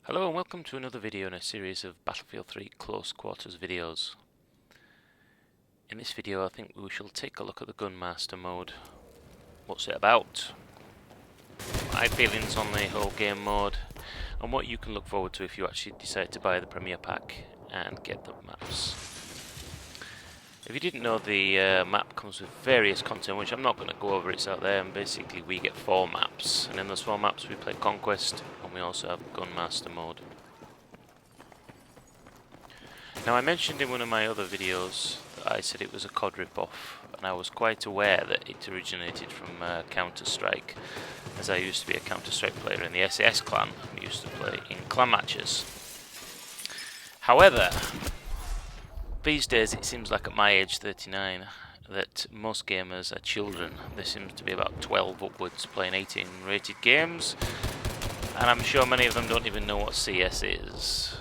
Hello and welcome to another video in a series of Battlefield 3 Close Quarters videos. In this video I think we shall take a look at the GunMASTER mode. What's it about? My feelings on the whole game mode, and what you can look forward to if you actually decide to buy the Premier Pack and get the maps. If you didn't know, the map comes with various content, which I'm not going to go over, it's out there, and basically we get 4 maps, and in those 4 maps we play Conquest, and we also have GunMASTER mode. Now I mentioned in one of my other videos that I said it was a COD rip-off, and I was quite aware that it originated from Counter-Strike, as I used to be a Counter-Strike player in the SAS clan. We used to play in clan matches. However, these days it seems like at my age 39 that most gamers are children. There seems to be about 12 upwards playing 18 rated games, and I'm sure many of them don't even know what CS is.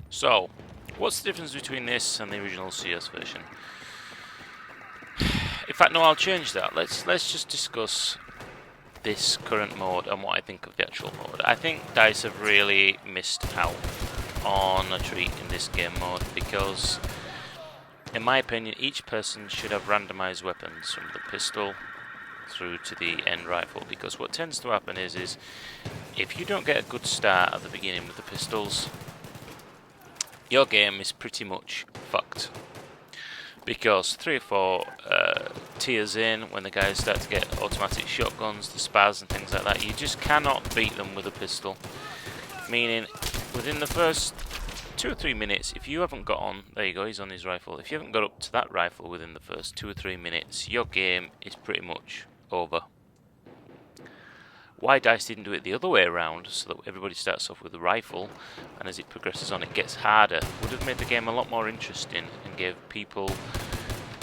So, what's the difference between this and the original CS version? In fact, no, I'll change that. Let's just discuss this current mode and what I think of the actual mode. I think DICE have really missed out on a treat in this game mode because, in my opinion, each person should have randomized weapons from the pistol through to the end rifle, because what tends to happen is if you don't get a good start at the beginning with the pistols, your game is pretty much fucked. Because 3 or 4 tiers in, when the guys start to get automatic shotguns, the SPAs and things like that, you just cannot beat them with a pistol. Meaning, within the first 2 or 3 minutes, if you haven't got on, there you go, he's on his rifle, if you haven't got up to that rifle within the first 2 or 3 minutes, your game is pretty much over. Why DICE didn't do it the other way around, so that everybody starts off with a rifle, and as it progresses on it gets harder, would have made the game a lot more interesting and gave people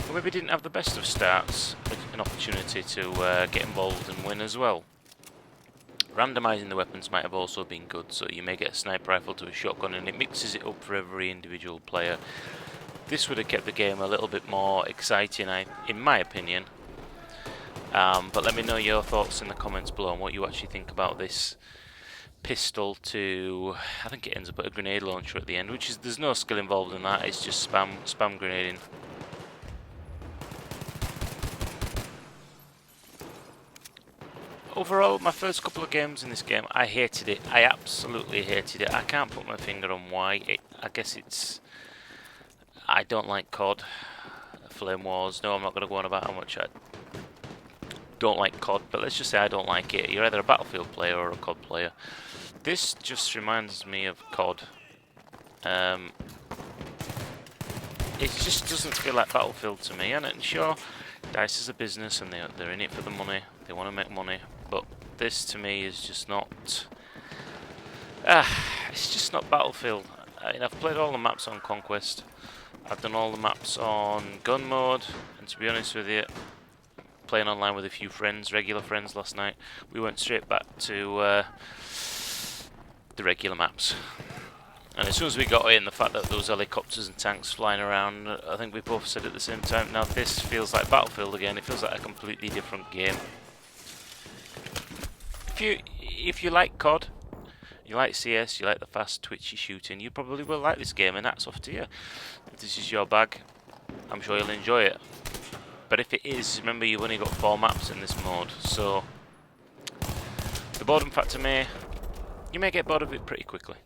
who maybe didn't have the best of starts an opportunity to get involved and win as well. Randomising the weapons might have also been good, so you may get a sniper rifle to a shotgun and it mixes it up for every individual player. This would have kept the game a little bit more exciting, in my opinion. But let me know your thoughts in the comments below on what you actually think about this pistol to, I think it ends up at a grenade launcher at the end, which is, there's no skill involved in that, it's just spam grenading. Overall, my first couple of games in this game, I hated it. I absolutely hated it. I can't put my finger on why. I guess it's, I don't like COD, Flame Wars. No, I'm not going to go on about how much I don't like COD, but let's just say I don't like it. You're either a Battlefield player or a COD player. This just reminds me of COD. It just doesn't feel like Battlefield to me, and sure, DICE is a business and they're in it for the money. They want to make money, but this to me is just not. It's just not Battlefield. I mean, I've played all the maps on Conquest. I've done all the maps on gun mode, and to be honest with you, playing online with a few friends, regular friends last night, we went straight back to the regular maps. And as soon as we got in, the fact that there was helicopters and tanks flying around, I think we both said at the same time, now this feels like Battlefield again. It feels like a completely different game. If you like COD, you like CS, you like the fast twitchy shooting, you probably will like this game, and that's off to you. If this is your bag, I'm sure you'll enjoy it. But if it is, remember you've only got 4 maps in this mode, so the boredom factor you may get bored of it pretty quickly.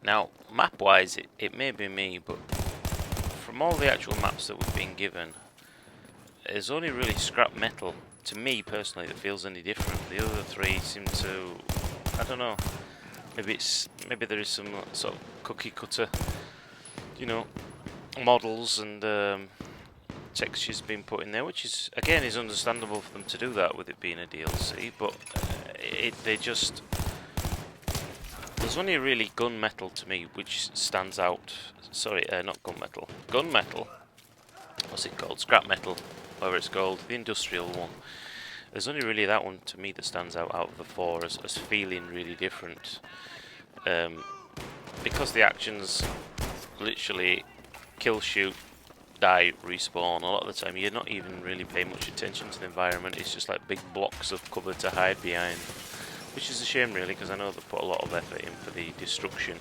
Now, map-wise, it may be me, but from all the actual maps that we've been given, there's only really scrap metal, to me personally, that feels any different. The other 3 seem to, I don't know. Maybe there is some sort of cookie cutter, you know, models and textures being put in there, which is again is understandable for them to do that with it being a DLC. But there's only really gunmetal to me which stands out. Sorry, not gunmetal. Gunmetal. What's it called? Scrap metal, whatever it's called. The industrial one. There's only really that one to me that stands out of the 4 as feeling really different. Because the actions literally kill, shoot, die, respawn. A lot of the time you're not even really paying much attention to the environment. It's just like big blocks of cover to hide behind, which is a shame really, because I know they put a lot of effort in for the destruction.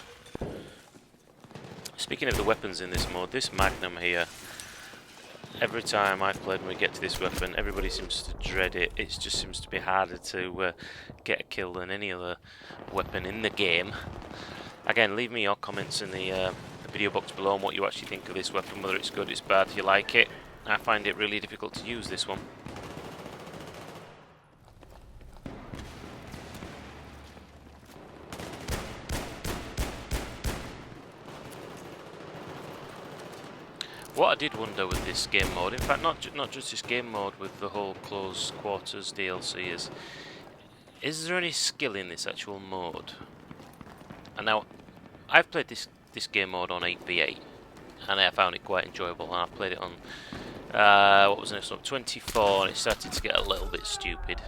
Speaking of the weapons in this mode, this Magnum here, every time I've played and we get to this weapon, everybody seems to dread it. It just seems to be harder to get a kill than any other weapon in the game. Again, leave me your comments in the video box below on what you actually think of this weapon, whether it's good, it's bad, you like it. I find it really difficult to use this one. What I did wonder with this game mode, in fact not just this game mode, with the whole Close Quarters DLC, is there any skill in this actual mode? And now, I've played this game mode on 8v8, and I found it quite enjoyable, and I played it on, what was the next one, 24, and it started to get a little bit stupid.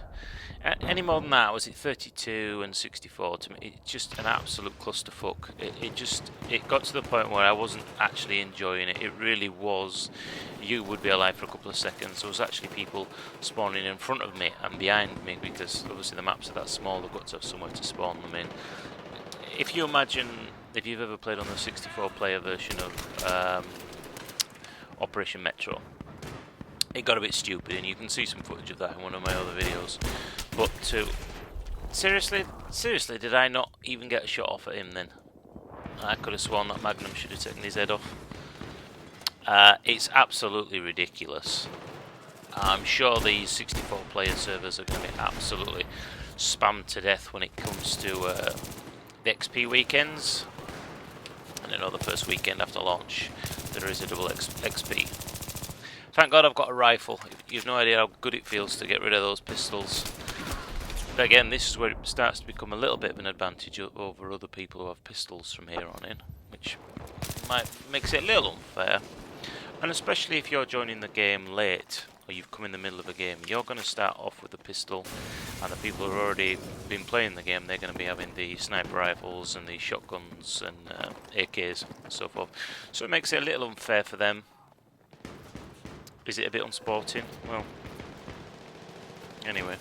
Any more than that, was it 32 and 64, to me, it's just an absolute clusterfuck. It got to the point where I wasn't actually enjoying it. It really was, you would be alive for a couple of seconds. There was actually people spawning in front of me and behind me, because obviously the maps are that small, they've got to have somewhere to spawn them in. If you imagine, if you've ever played on the 64-player version of Operation Metro, it got a bit stupid, and you can see some footage of that in one of my other videos. But seriously, did I not even get a shot off at him then? I could have sworn that Magnum should have taken his head off. It's absolutely ridiculous. I'm sure these 64-player servers are going to be absolutely spammed to death when it comes to the XP weekends. And I know the first weekend after launch there is a double XP. Thank God I've got a rifle. You've no idea how good it feels to get rid of those pistols. But again, this is where it starts to become a little bit of an advantage over other people who have pistols from here on in, which makes it a little unfair. And especially if you're joining the game late, or you've come in the middle of a game, you're going to start off with a pistol, and the people who have already been playing the game, they're going to be having the sniper rifles and the shotguns and AKs and so forth. So it makes it a little unfair for them. Is it a bit unsporting? Well, anyway.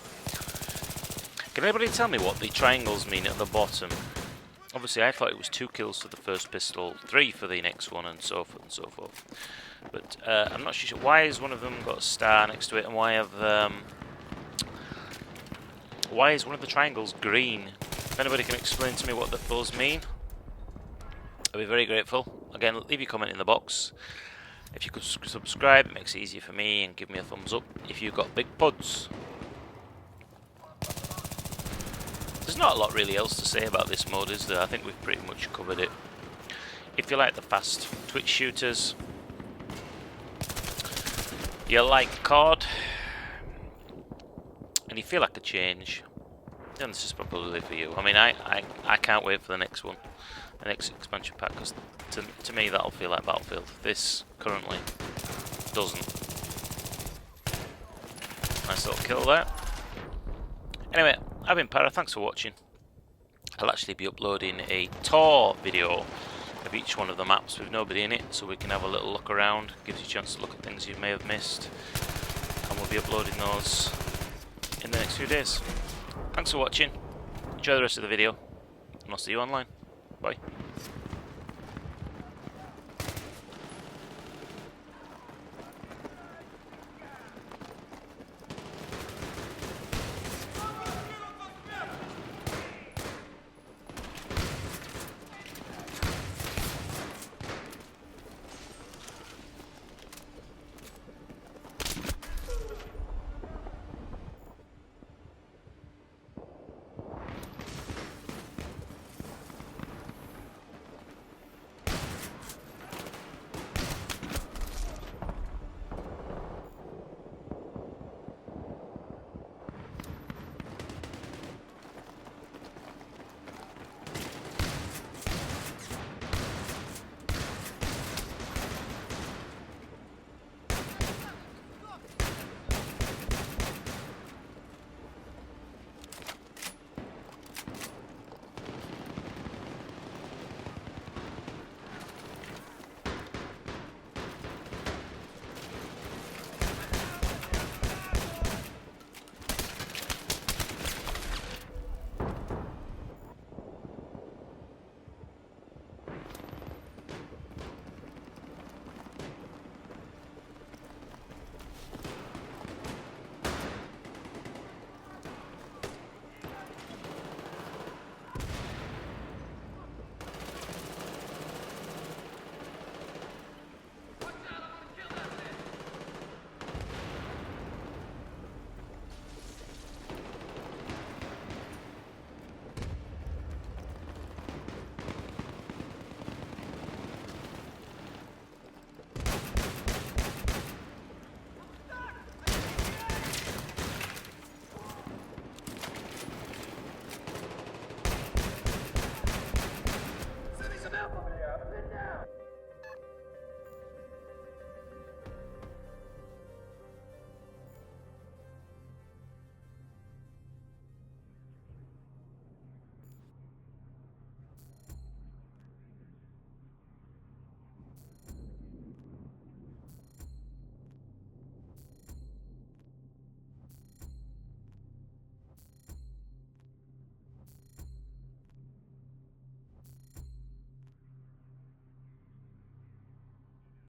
Can anybody tell me what the triangles mean at the bottom? Obviously I thought it was 2 kills for the first pistol, 3 for the next one, and so forth and so forth. But I'm not sure why has one of them got a star next to it, and why is one of the triangles green? If anybody can explain to me what those mean, I'd be very grateful. Again, leave your comment in the box. If you could subscribe, it makes it easier for me, and give me a thumbs up if you've got big pods. There's not a lot really else to say about this mode, is there? I think we've pretty much covered it. If you like the fast twitch shooters, you like COD, and you feel like a change, then this is probably for you. I mean, I can't wait for the next one, the next expansion pack, because to me that'll feel like Battlefield. This currently doesn't. Nice little kill there. Anyway, I've been Para, thanks for watching. I'll actually be uploading a tour video of each one of the maps with nobody in it, so we can have a little look around. Gives you a chance to look at things you may have missed, and we'll be uploading those in the next few days. Thanks for watching, enjoy the rest of the video, and I'll see you online. Bye.